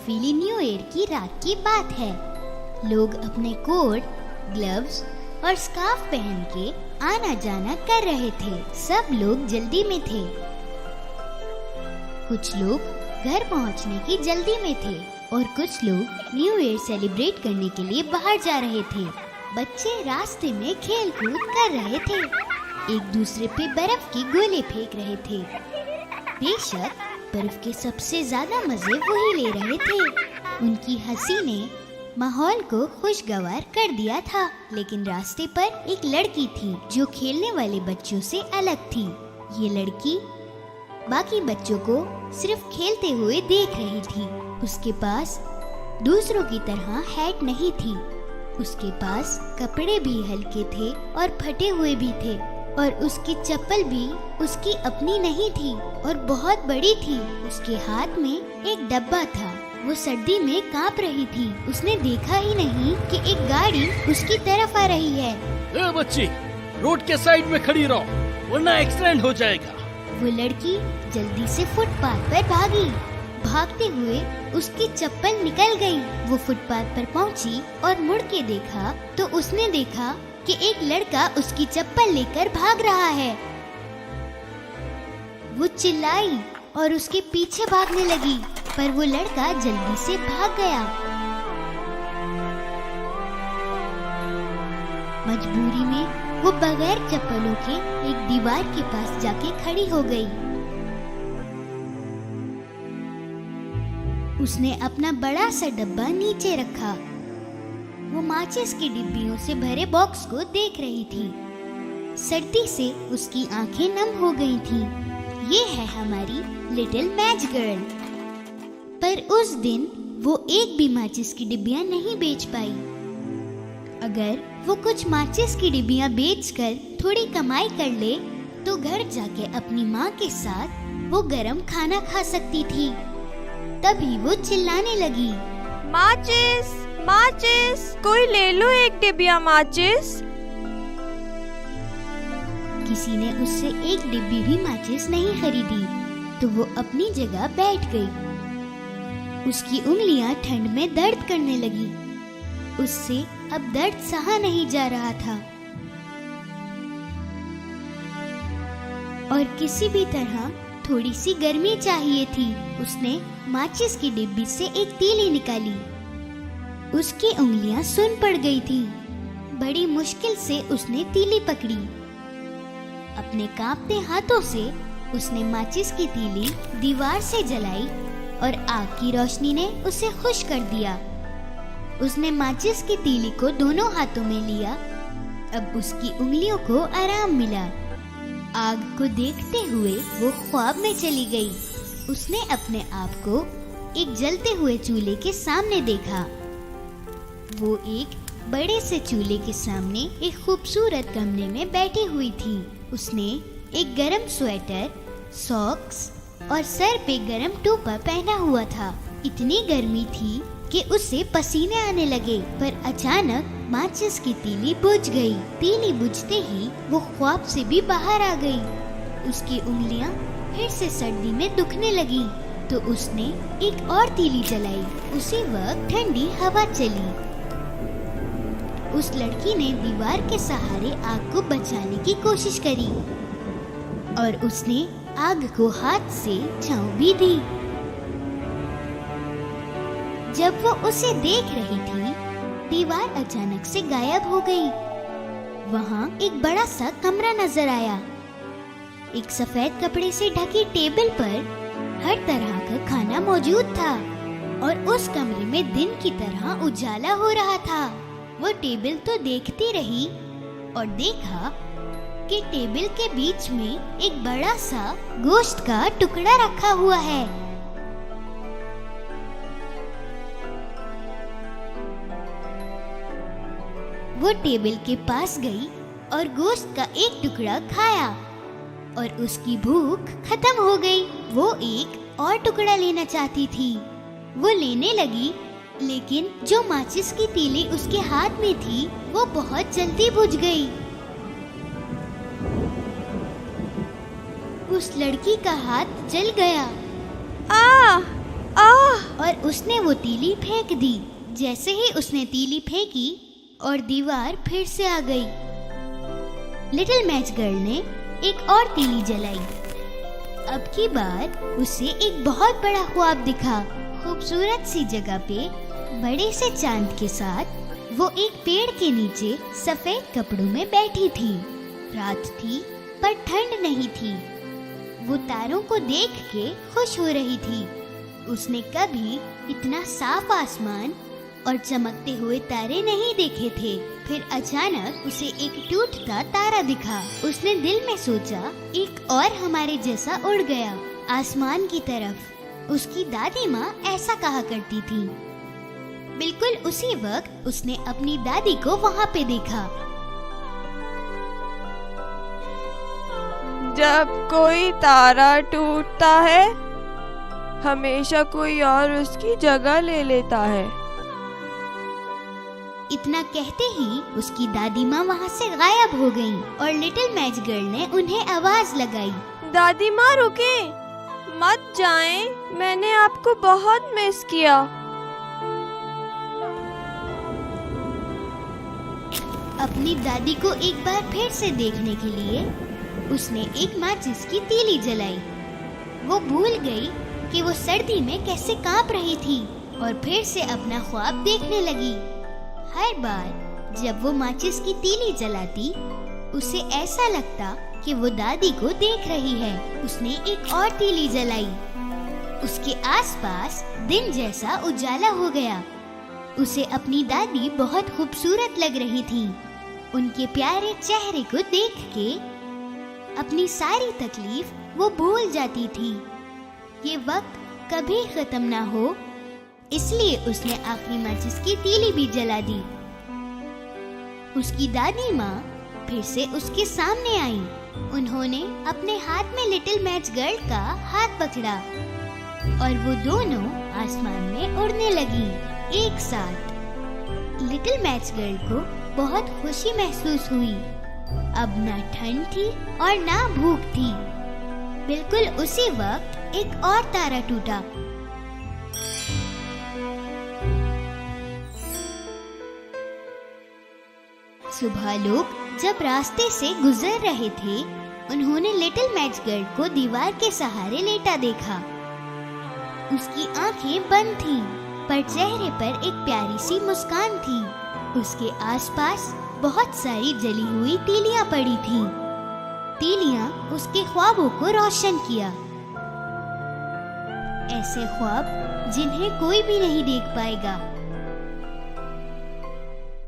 बर्फीली new year की रात की बात है। लोग अपने कोट, ग्लव्स और स्कार्फ पहन के आना जाना कर रहे थे। सब लोग जल्दी में थे। कुछ लोग घर पहुंचने की जल्दी में थे और कुछ लोग न्यू ईयर सेलिब्रेट करने के लिए बाहर जा रहे थे। बच्चे रास्ते में खेल कूद कर रहे थे, एक दूसरे पे बर्फ की गोले फेंक रहे थे। बेशक बर्फ के सबसे ज्यादा मजे वही ले रहे थे। उनकी हंसी ने माहौल को खुशगवार कर दिया था। लेकिन रास्ते पर एक लड़की थी जो खेलने वाले बच्चों से अलग थी। ये लड़की बाकी बच्चों को सिर्फ खेलते हुए देख रही थी। उसके पास दूसरों की तरह हैट नहीं थी। उसके पास कपड़े भी हल्के थे और फटे हुए भी थे, और उसकी चप्पल भी उसकी अपनी नहीं थी और बहुत बड़ी थी। उसके हाथ में एक डब्बा था। वो सर्दी में कांप रही थी। उसने देखा ही नहीं कि एक गाड़ी उसकी तरफ आ रही है। ए बच्ची, रोड के साइड में खड़ी रहो वरना एक्सीडेंट हो जाएगा। वो लड़की जल्दी से फुटपाथ पर भागी। भागते हुए उसकी चप्पल निकल गई। वो फुटपाथ पर पहुंची और मुड़ के देखा तो उसने देखा कि एक लड़का उसकी चप्पल लेकर भाग रहा है। वो चिल्लाई और उसके पीछे भागने लगी, पर वो लड़का जल्दी से भाग गया। मजबूरी में वो बगैर चप्पलों के एक दीवार के पास जाके खड़ी हो गई। उसने अपना बड़ा सा डब्बा नीचे रखा। वो माचिस की डिब्बियों से भरे बॉक्स को देख रही थी। सर्दी से उसकी आंखें नम हो गई थीं। ये है हमारी लिटिल मैच गर्ल। पर उस दिन वो एक भी माचिस की डिब्बियां नहीं बेच पाई। अगर वो कुछ माचिस की डिब्बियां बेचकर थोड़ी कमाई कर ले तो घर जाके अपनी माँ के साथ वो गरम खाना खा सकती थी। तभी वो चिल्लाने लगी, माचिस, माचिस, कोई ले लो एक डिब्बिया माचिस। किसी ने उससे एक डिब्बी भी माचिस नहीं खरीदी तो वो अपनी जगह बैठ गई। उसकी उंगलियां ठंड में दर्द करने लगी। उससे अब दर्द सहा नहीं जा रहा था और किसी भी तरह थोड़ी सी गर्मी चाहिए थी। उसने माचिस की डिब्बी से एक तीली निकाली। उसकी उंगलियां सुन पड़ गई थी। बड़ी मुश्किल से उसने तीली पकड़ी। अपने कांपते हाथों से उसने माचिस की तीली दीवार से जलाई और आग की रोशनी ने उसे खुश कर दिया। उसने माचिस की तीली को दोनों हाथों में लिया। अब उसकी उंगलियों को आराम मिला। आग को देखते हुए वो ख्वाब में चली गई। उसने अपने आप को एक जलते हुए चूल्हे के सामने देखा। वो एक बड़े से चूल्हे के सामने एक खूबसूरत कमरे में बैठी हुई थी। उसने एक गरम स्वेटर, सॉक्स और सर पे गरम टोपा पहना हुआ था। इतनी गर्मी थी कि उसे पसीने आने लगे। पर अचानक माचिस की तीली बुझ गई। तीली बुझते ही वो ख्वाब से भी बाहर आ गई। उसकी उंगलियां फिर से सर्दी में दुखने लगी तो उसने एक और तीली जलाई। उसी वक्त ठंडी हवा चली। उस लड़की ने दीवार के सहारे आग को बचाने की कोशिश करी और उसने आग को हाथ से छांव भी दी। जब वो उसे देख रही थी, दीवार अचानक से गायब हो गई। वहाँ एक बड़ा सा कमरा नजर आया। एक सफेद कपड़े से ढकी टेबल पर हर तरह का खाना मौजूद था और उस कमरे में दिन की तरह उजाला हो रहा था। वो टेबल तो देखती रही और देखा कि टेबल के बीच में एक बड़ा सा गोश्त का टुकड़ा रखा हुआ है। वो टेबल के पास गई और गोश्त का एक टुकड़ा खाया और उसकी भूख खत्म हो गई। वो एक और टुकड़ा लेना चाहती थी। वो लेने लगी, लेकिन जो माचिस की तीली उसके हाथ में थी वो बहुत जल्दी बुझ गई। उस लड़की का हाथ जल गया। आह! और उसने वो तीली फेंक दी। जैसे ही उसने तीली फेंकी और दीवार फिर से आ गई। लिटिल मैच गर्ल ने एक और तीली जलाई। अब की बार उसे एक बहुत बड़ा ख्वाब दिखा। खूबसूरत सी जगह पे बड़े से चांद के साथ वो एक पेड़ के नीचे सफेद कपड़ों में बैठी थी। रात थी पर ठंड नहीं थी। वो तारों को देख के खुश हो रही थी। उसने कभी इतना साफ आसमान और चमकते हुए तारे नहीं देखे थे। फिर अचानक उसे एक टूटता तारा दिखा। उसने दिल में सोचा, एक और हमारे जैसा उड़ गया आसमान की तरफ। उसकी दादी माँ ऐसा कहा करती थी। बिल्कुल उसी वक्त उसने अपनी दादी को वहाँ पे देखा। जब कोई तारा टूटता है, हमेशा कोई और उसकी जगह ले लेता है। इतना कहते ही उसकी दादी माँ वहाँ से गायब हो गईं और लिटिल मैच गर्ल ने उन्हें आवाज लगाई। दादी माँ रुके, मत जाएं, मैंने आपको बहुत मिस किया। अपनी दादी को एक बार फिर से देखने के लिए उसने एक माचिस की तीली जलाई। वो भूल गई कि वो सर्दी में कैसे कांप रही थी और फिर से अपना ख्वाब देखने लगी। हर बार जब वो माचिस की तीली जलाती, उसे ऐसा लगता कि वो दादी को देख रही है। उसने एक और तीली जलाई। उसके आसपास दिन जैसा उजाला हो गया। उसे अपनी दादी बहुत खूबसूरत लग रही थी। उनके प्यारे चेहरे को देख के अपनी सारी तकलीफ वो भूल जाती थी। ये वक्त कभी खत्म ना हो, इसलिए उसने आखिरी माचिस की तीली भी जला दी। उसकी दादी माँ फिर से उसके सामने आई। उन्होंने अपने हाथ में लिटिल मैच गर्ल का हाथ पकड़ा और वो दोनों आसमान में उड़ने लगी एक साथ। लिटिल मैच गर्ल को बहुत खुशी महसूस हुई। अब ना ठंड थी और ना भूख थी। बिल्कुल उसी वक्त एक और तारा टूटा। सुबह लोग जब रास्ते से गुजर रहे थे, उन्होंने लिटिल मैच गर्ल को दीवार के सहारे लेटा देखा। उसकी आंखें बंद थीं, पर चेहरे पर एक प्यारी सी मुस्कान थी। उसके आसपास बहुत सारी जली हुई तीलियां पड़ी थीं। तीलियां उसके ख्वाबों को रोशन किया। ऐसे ख्वाब जिन्हें कोई भी नहीं देख पाएगा।